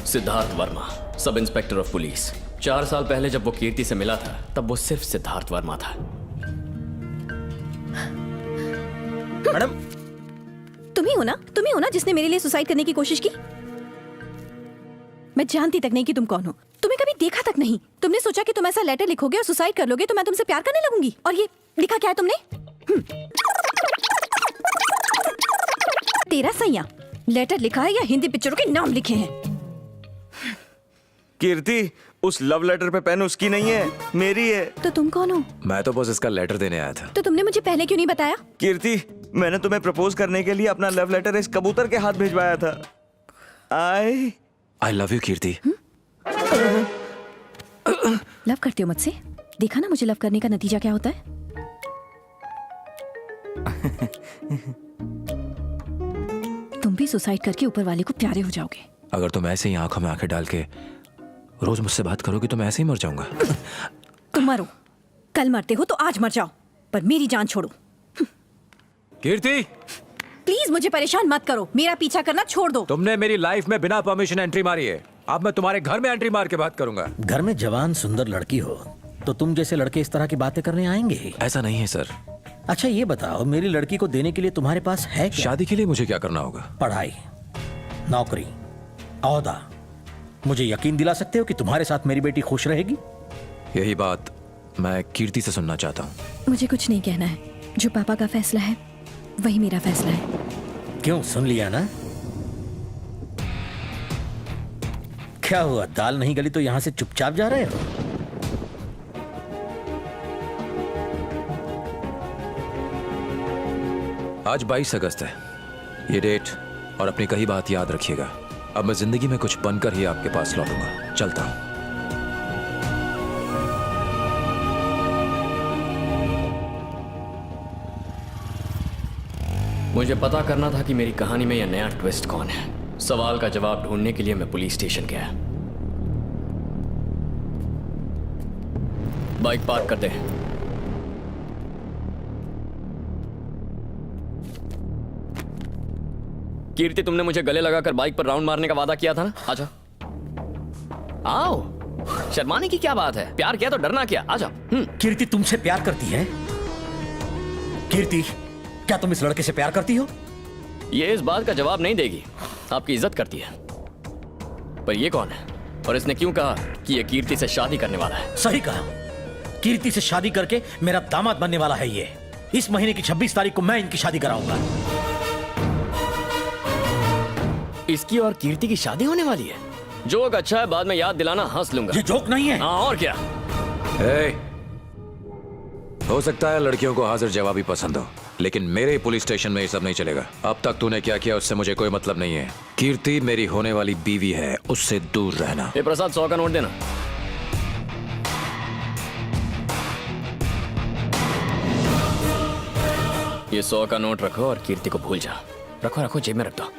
Siddharth Verma, sub inspector of police. 4 साल पहले जब वो कीर्ति से मिला था तब वो सिर्फ सिद्धार्थ वर्मा था। मैडम, तुम ही हो ना जिसने मेरे लिए सुसाइड करने की कोशिश की। मैं जानती तक नहीं कि तुम कौन हो, तुम्हें कभी देखा तक नहीं। तुमने सोचा कि तुम ऐसा लेटर लिखोगे और सुसाइड कर लोगे तो मैं तुमसे प्यार करने लगूंगी। और ये लिखा क्या है तुमने? तेरा सैया लेटर लिखा है या हिंदी पिक्चरों के नाम लिखे हैं? कीर्ति, उस लव लेटर पे पेन उसकी नहीं है, मेरी है। तो तुम कौन हो? मैं तो बस इसका लेटर देने आया था। तो तुमने मुझे पहले क्यों नहीं बताया? कीर्ति, मैंने तुम्हें प्रपोज करने के लिए अपना लव लेटर इस कबूतर के हाथ भिजवाया था। I love you Kirti. Love करते हो मुझसे? देखा ना मुझे लव करने का नतीजा क्या होता है। तुम भी सुसाइड करके ऊपर वाले को प्यारे हो जाओगे। अगर तुम ऐसे ही आंखों में आंखें डाल के रोज मुझसे बात करोगी तो मैं ऐसे ही मर जाऊंगा। तुम मरो, कल मरते हो तो आज मर जाओ, पर मेरी जान छोड़ो। कीर्ति, प्लीज मुझे परेशान मत करो, मेरा पीछा करना छोड़ दो। तुमने मेरी लाइफ में बिना परमिशन एंट्री मारी है, अब मैं तुम्हारे घर में एंट्री मार के बात करूंगा। घर में जवान सुंदर लड़की हो तो तुम जैसे लड़के इस तरह की बातें करने आएंगे ही। ऐसा नहीं है सर। अच्छा ये बताओ, मेरी लड़की को देने के लिए तुम्हारे पास है क्या? शादी के लिए मुझे क्या करना होगा? पढ़ाई, नौकरी, औहदा। मुझे यकीन दिला सकते हो कि तुम्हारे साथ मेरी बेटी खुश रहेगी? यही बात मैं कीर्ति से सुनना चाहता हूँ। मुझे कुछ नहीं कहना है, जो पापा का फैसला है वही मेरा फैसला है। क्यों, सुन लिया ना? क्या हुआ, दाल नहीं गली तो यहां से चुपचाप जा रहे हो? आज 22 अगस्त है, ये डेट और अपनी कही बात याद रखिएगा। अब मैं जिंदगी में कुछ बनकर ही आपके पास लौटूंगा। चलता हूं। मुझे पता करना था कि मेरी कहानी में यह नया ट्विस्ट कौन है। सवाल का जवाब ढूंढने के लिए मैं पुलिस स्टेशन गया। बाइक पार्क कर दे। कीर्ति, तुमने मुझे गले लगाकर बाइक पर राउंड मारने का वादा किया था ना? आजा, आओ। शर्माने की क्या बात है? प्यार किया तो डरना क्या? आजा। कीर्ति तुमसे प्यार करती है? कीर्ति, क्या तुम इस लड़के से प्यार करती हो? ये इस बात का जवाब नहीं देगी, आपकी इज्जत करती है। पर ये कौन है और इसने क्यों कहा कि ये कीर्ति से शादी करने वाला है? सही कहा, कीर्ति से शादी करके मेरा दामाद बनने वाला है ये। इस महीने की 26 तारीख को मैं इनकी शादी कराऊंगा। इसकी और कीर्ति की शादी होने वाली है। जोक अच्छा है, बाद में याद दिलाना, हंस लूंगा। ये जोक नहीं है। हाँ, और क्या? हो सकता है लड़कियों को हाजिर जवाबी पसंद हो, लेकिन मेरे पुलिस स्टेशन में ये सब नहीं चलेगा। अब तक तूने क्या किया उससे मुझे कोई मतलब नहीं है। कीर्ति मेरी होने वाली बीवी है, उससे दूर रहना। ये प्रसाद, 100 का नोट देना। ये 100 का नोट रखो और कीर्ति को भूल जा। रखो रखो, जेब में रख दो।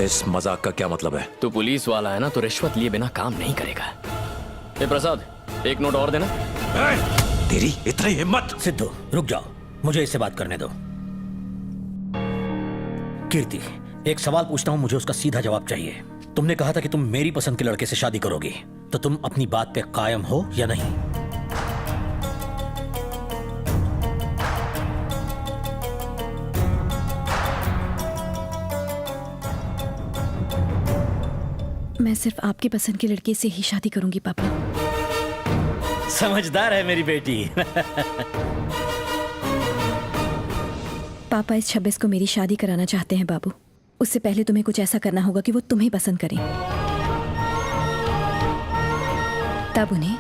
इस मजाक का क्या मतलब है? तू पुलिस वाला है ना, तो रिश्वत लिए बिना काम नहीं करेगा। ये प्रसाद, एक नोट और देना। तेरी इतनी हिम्मत! सिद्धू रुक जाओ, मुझे इससे बात करने दो। कीर्ति, एक सवाल पूछता हूं, मुझे उसका सीधा जवाब चाहिए। तुमने कहा था कि तुम मेरी पसंद के लड़के से शादी करोगी, तो तुम अपनी बात पे कायम हो या नहीं? मैं सिर्फ आपकी पसंद के लड़के से ही शादी करूंगी पापा। समझदार है मेरी बेटी। पापा इस 26 को मेरी शादी कराना चाहते हैं बाबू। उससे पहले तुम्हें कुछ ऐसा करना होगा कि वो तुम्हें पसंद करें, तब उन्हें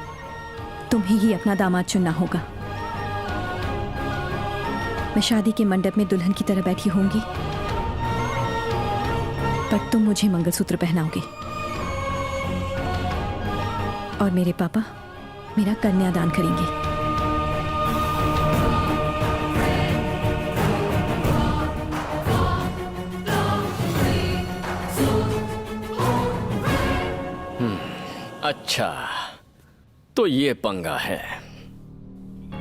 तुम्हें ही अपना दामाद चुनना होगा। मैं शादी के मंडप में दुल्हन की तरह बैठी होंगी, पर तुम मुझे मंगलसूत्र पहनाओगे और मेरे पापा मेरा कन्यादान करेंगे। अच्छा, तो ये पंगा है।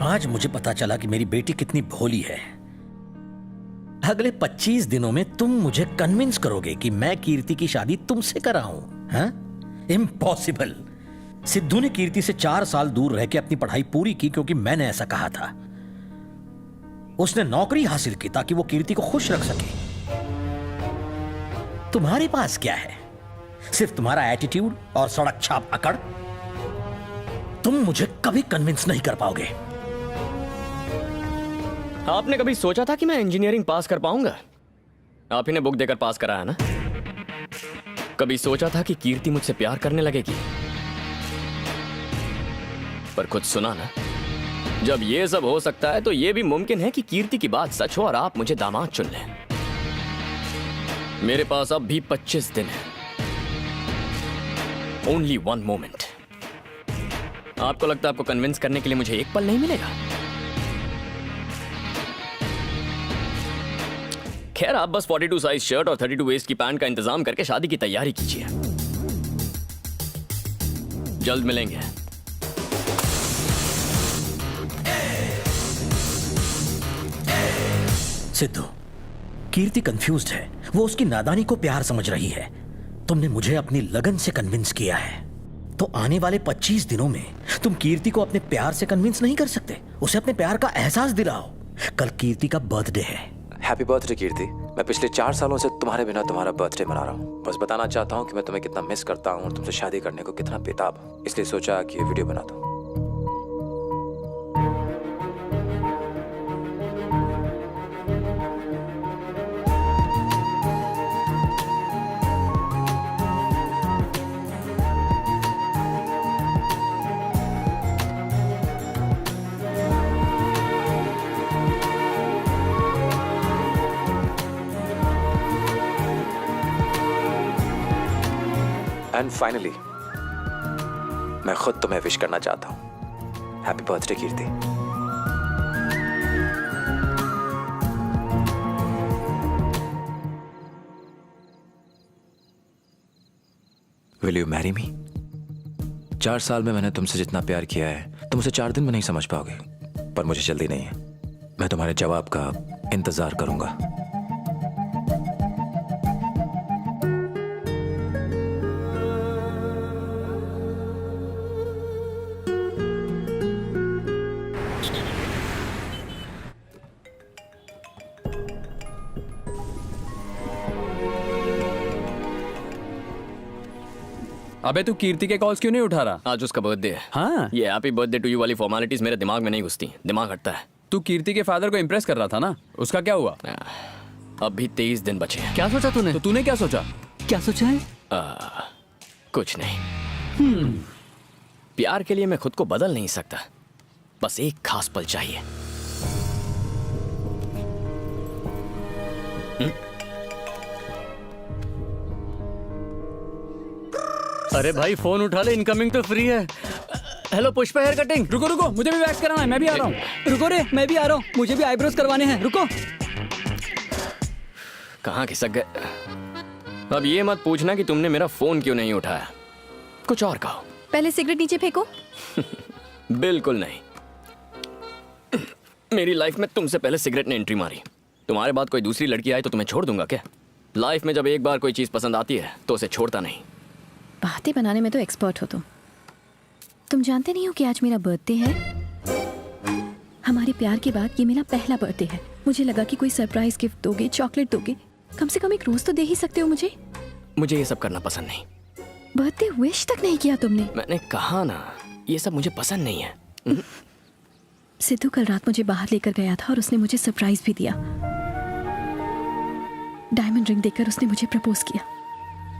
आज मुझे पता चला कि मेरी बेटी कितनी भोली है। अगले 25 दिनों में तुम मुझे कन्विंस करोगे कि मैं कीर्ति की शादी तुमसे कराऊं। हाँ? इम्पॉसिबल। सिद्धू ने कीर्ति से 4 साल दूर रह के अपनी पढ़ाई पूरी की क्योंकि मैंने ऐसा कहा था। उसने नौकरी हासिल की ताकि वो कीर्ति को खुश रख सके। तुम्हारे पास क्या है? सिर्फ तुम्हारा एटीट्यूड और सड़क छाप अकड़। तुम मुझे कभी कन्विंस नहीं कर पाओगे। आपने कभी सोचा था कि मैं इंजीनियरिंग पास कर पाऊंगा? आप ही ने बुक देकर पास कराया ना। कभी सोचा था कि कीर्ति मुझसे प्यार करने लगेगी? पर खुद सुना ना, जब ये सब हो सकता है तो ये भी मुमकिन है कि कीर्ति की बात सच हो और आप मुझे दामाद चुन लें। मेरे पास अब भी 25 दिन है। Only 1 moment. आपको लगता है आपको कन्विंस करने के लिए मुझे एक पल नहीं मिलेगा? खैर, आप बस 42 साइज शर्ट और 32 वेस्ट की पैंट का इंतजाम करके शादी की तैयारी कीजिए। जल्द मिलेंगे। सिद्धू, कीर्ति कंफ्यूज्ड है। वो उसकी नादानी को प्यार समझ रही है। तुमने मुझे अपनी लगन से कन्विंस किया है, तो आने वाले 25 दिनों में तुम कीर्ति को अपने प्यार से कन्विंस नहीं कर सकते? उसे अपने प्यार का एहसास दिलाओ। कल कीर्ति का बर्थडे है। हैप्पी बर्थडे कीर्ति। मैं पिछले 4 सालों से तुम्हारे बिना तुम्हारा बर्थडे मना रहा हूँ। बस बताना चाहता हूँ कि मैं तुम्हें कितना मिस करता हूँ और तुमसे शादी करने को कितना बेताब हूँ। इसलिए सोचा कि ये वीडियो बना दूँ। एंड फाइनली मैं खुद तुम्हें विश करना चाहता हूं। Happy birthday Kirti. Will you marry me? 4 साल में मैंने तुमसे जितना प्यार किया है तुम उसे 4 दिन में नहीं समझ पाओगे, पर मुझे जल्दी नहीं है। मैं तुम्हारे जवाब का इंतजार करूंगा। अबे तू कीर्ति के कॉल्स क्यों नहीं उठा रहा? आज उसका बर्थडे है। हाँ, ये हैप्पी बर्थडे टू यू वाली फॉर्मेलिटीज मेरे दिमाग में नहीं घुसती, दिमाग हटता है। तू कीर्ति के फादर को इम्प्रेस कर रहा था ना, उसका क्या हुआ? अब भी 23 दिन बचे हैं। क्या सोचा तूने? तो तूने क्या सोचा? क्या सोचा है? कुछ नहीं। प्यार के लिए मैं खुद को बदल नहीं सकता, बस एक खास पल चाहिए। अरे भाई फोन उठा ले, इनकमिंग तो फ्री है। Hello Pushpa hair cutting. रुको रुको, मुझे भी वैक्स कराना है, मैं भी आ रहा हूँ। रुको रे, मैं भी आ रहा हूँ, मुझे भी आईब्रोज करवाने हैं। रुको। कहाँ खिसक गए? अब ये मत पूछना कि तुमने मेरा फोन क्यों नहीं उठाया, कुछ और कहो। पहले सिगरेट नीचे फेंको। बिल्कुल नहीं। मेरी लाइफ में तुमसे पहले सिगरेट ने एंट्री मारी। तुम्हारे बाद कोई दूसरी लड़की आए तो तुम्हें छोड़ दूंगा क्या? लाइफ में जब एक बार कोई चीज पसंद आती है तो उसे छोड़ता नहीं। बातें बनाने में तो एक्सपर्ट हो तुम जानते नहीं हो कि आज मेरा बर्थडे है? हमारे प्यार के बाद ये मेरा पहला बर्थडे है। मुझे लगा कि कोई सरप्राइज गिफ्ट दोगे, चॉकलेट दोगे, कम से कम एक रोज तो दे ही सकते हो मुझे। मुझे ये सब करना पसंद नहीं। बर्थडे विश तक नहीं किया तुमने। मैंने कहा ना, ये सब मुझे पसंद नहीं है। सिद्धू कल रात मुझे बाहर लेकर गया था और उसने मुझे सरप्राइज भी दिया। डायमंड रिंग देकर उसने मुझे प्रपोज किया।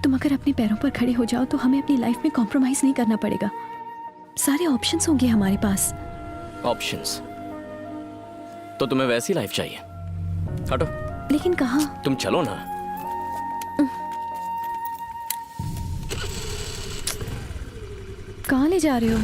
तुम अगर अपने पैरों पर खड़े हो जाओ तो हमें अपनी लाइफ में कॉम्प्रोमाइज नहीं करना पड़ेगा। सारे ऑप्शंस होंगे हमारे पास। ऑप्शंस? तो तुम्हें वैसी लाइफ चाहिए? हटो। लेकिन कहाँ? तुम चलो ना। कहाँ ले जा रहे हो?